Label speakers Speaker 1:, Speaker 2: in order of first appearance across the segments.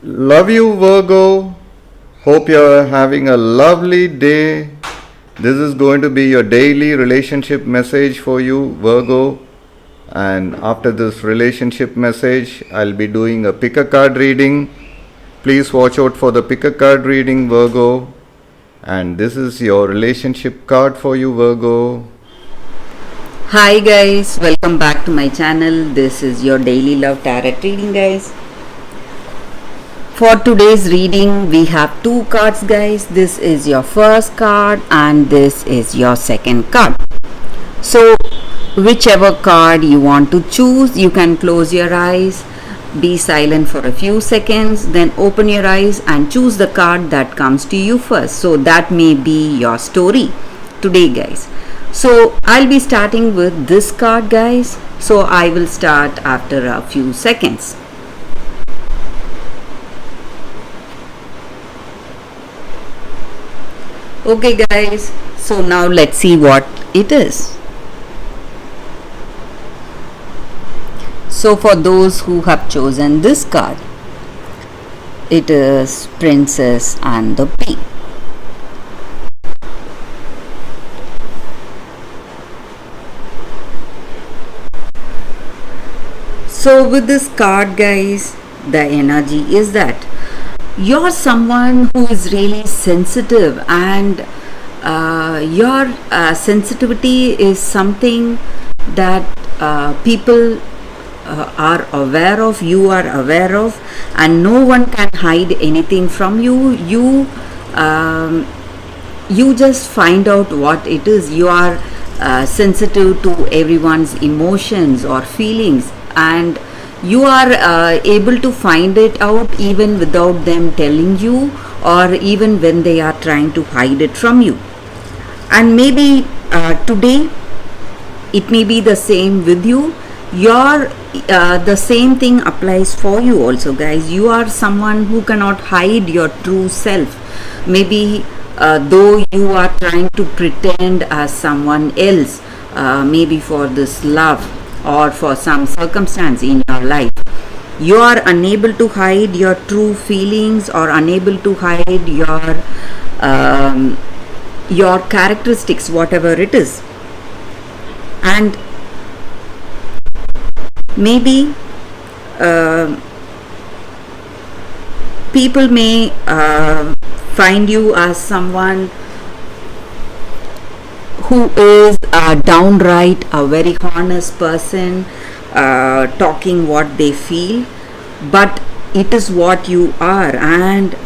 Speaker 1: Love you, Virgo. Hope you're having a lovely day. This is going to be your daily relationship message for you, Virgo. And after this relationship message, I'll be doing a pick a card reading. Please watch out for the pick a card reading, Virgo. And this is your relationship card for you, Virgo.
Speaker 2: Hi guys, welcome back to my channel. This is your daily love tarot reading, guys. For today's reading, we have two cards, guys. This is your first card and this is your second card. So, whichever card you want to choose, you can close your eyes, be silent for a few seconds, then open your eyes and choose the card that comes to you first. So, that may be your story today, guys. So, I'll be starting with this card, guys. So, I will start after a few seconds. Okay guys, so now let's see what it is. So for those who have chosen this card, it is Princess and the Pea. So with this card, guys, the energy is that you're someone who is really sensitive, and your sensitivity is something that people are aware of, you are aware of, and no one can hide anything from you. You just find out what it is. You are sensitive to everyone's emotions or feelings, and you are able to find it out even without them telling you, or even when they are trying to hide it from you. And maybe today it may be the same with you. The same thing applies for you also, guys. You are someone who cannot hide your true self. Maybe though you are trying to pretend as someone else, maybe for this love or for some circumstance in your life, you are unable to hide your true feelings, or unable to hide your characteristics, whatever it is. And maybe people may find you as someone who is downright a very honest person, talking what they feel, but it is what you are, and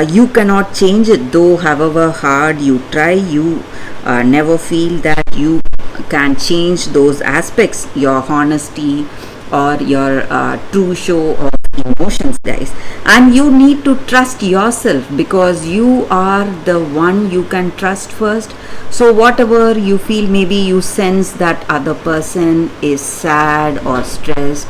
Speaker 2: you cannot change it. Though however hard you try, you never feel that you can change those aspects, your honesty or your true show of emotions, guys. And you need to trust yourself, because you are the one you can trust first. So whatever you feel, maybe you sense that other person is sad or stressed,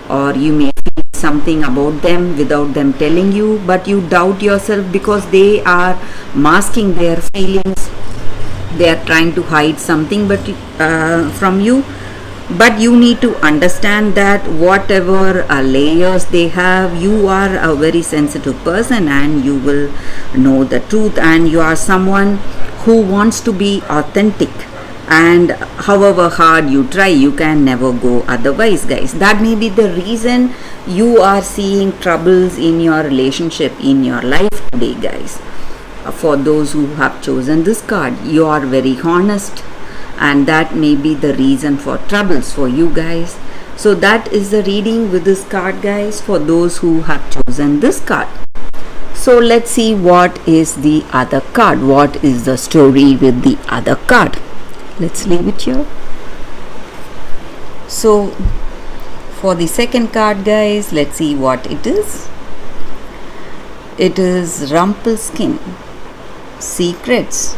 Speaker 2: or you may feel something about them without them telling you, but you doubt yourself because they are masking their feelings. They are trying to hide something from you. But you need to understand that whatever layers they have, you are a very sensitive person, and you will know the truth, and you are someone who wants to be authentic, and however hard you try, you can never go otherwise, guys. That may be the reason you are seeing troubles in your relationship, in your life today, guys. For those who have chosen this card, you are very honest, and that may be the reason for troubles for you, guys. So that is the reading with this card, guys, for those who have chosen this card. So let's see what is the other card. What is the story with the other card? Let's leave it here. So for the second card, guys, let's see what it is. It is Rumpelstiltskin, Secrets.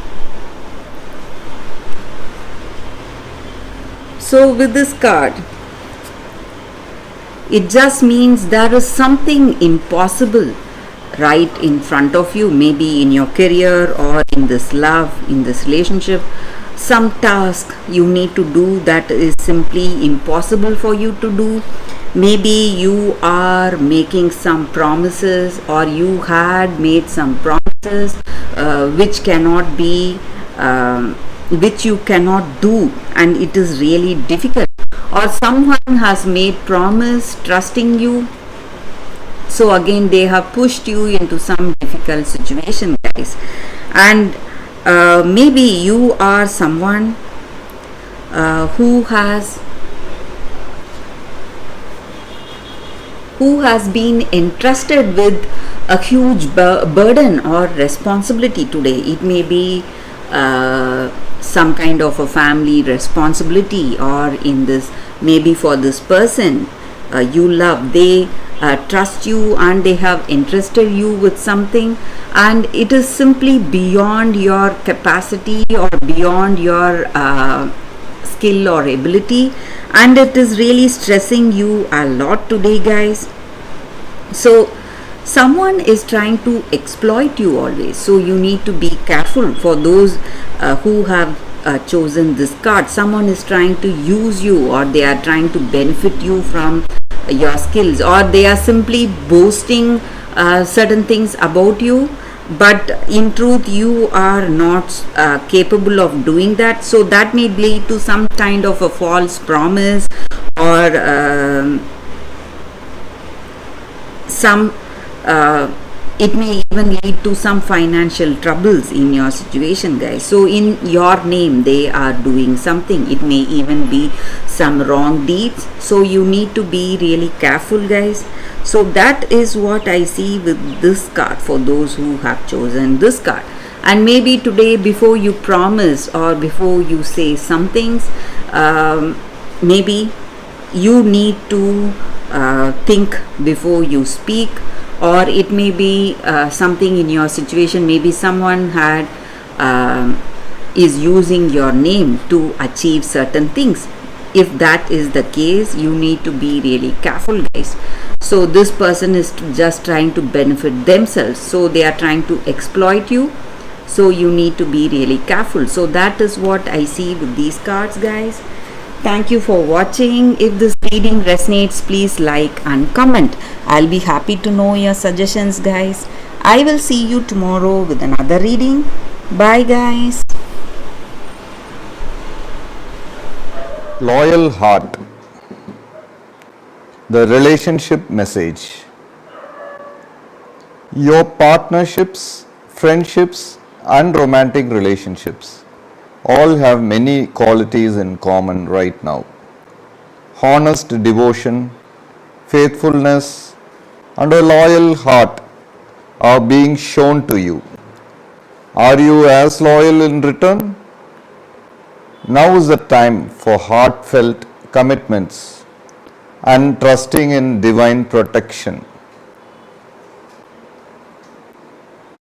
Speaker 2: So with this card, it just means there is something impossible right in front of you, maybe in your career or in this love, in this relationship. Some task you need to do that is simply impossible for you to do, Maybe you are making some promises, or you had made some promises which cannot be which you cannot do, and it is really difficult. Or someone has made promise trusting you, so again they have pushed you into some difficult situation, guys. And maybe you are someone who has been entrusted with a huge burden or responsibility today. It may be some kind of a family responsibility, or in this, maybe for this person you love, they trust you and they have entrusted you with something, and it is simply beyond your capacity or beyond your skill or ability, and it is really stressing you a lot today, guys. So someone is trying to exploit you always, so you need to be careful. For those who have chosen this card, someone is trying to use you, or they are trying to benefit you from your skills, or they are simply boasting certain things about you, but in truth you are not capable of doing that. So that may lead to some kind of a false promise, or some it may even lead to some financial troubles in your situation, guys. So in your name they are doing something. It may even be some wrong deeds, so you need to be really careful, guys. So that is what I see with this card for those who have chosen this card. And maybe today, before you promise or before you say some things, maybe you need to think before you speak. Or it may be something in your situation, maybe someone had is using your name to achieve certain things. If that is the case, you need to be really careful, guys. So this person is just trying to benefit themselves, so they are trying to exploit you, so you need to be really careful. So that is what I see with these cards, guys. Thank you for watching. If this reading resonates, please like and comment. I'll be happy to know your suggestions, guys. I will see you tomorrow with another reading. Bye, guys.
Speaker 1: Loyal heart. The relationship message. Your partnerships, friendships, and romantic relationships all have many qualities in common right now. Honest devotion, faithfulness, and a loyal heart are being shown to you. Are you as loyal in return? Now is the time for heartfelt commitments and trusting in divine protection.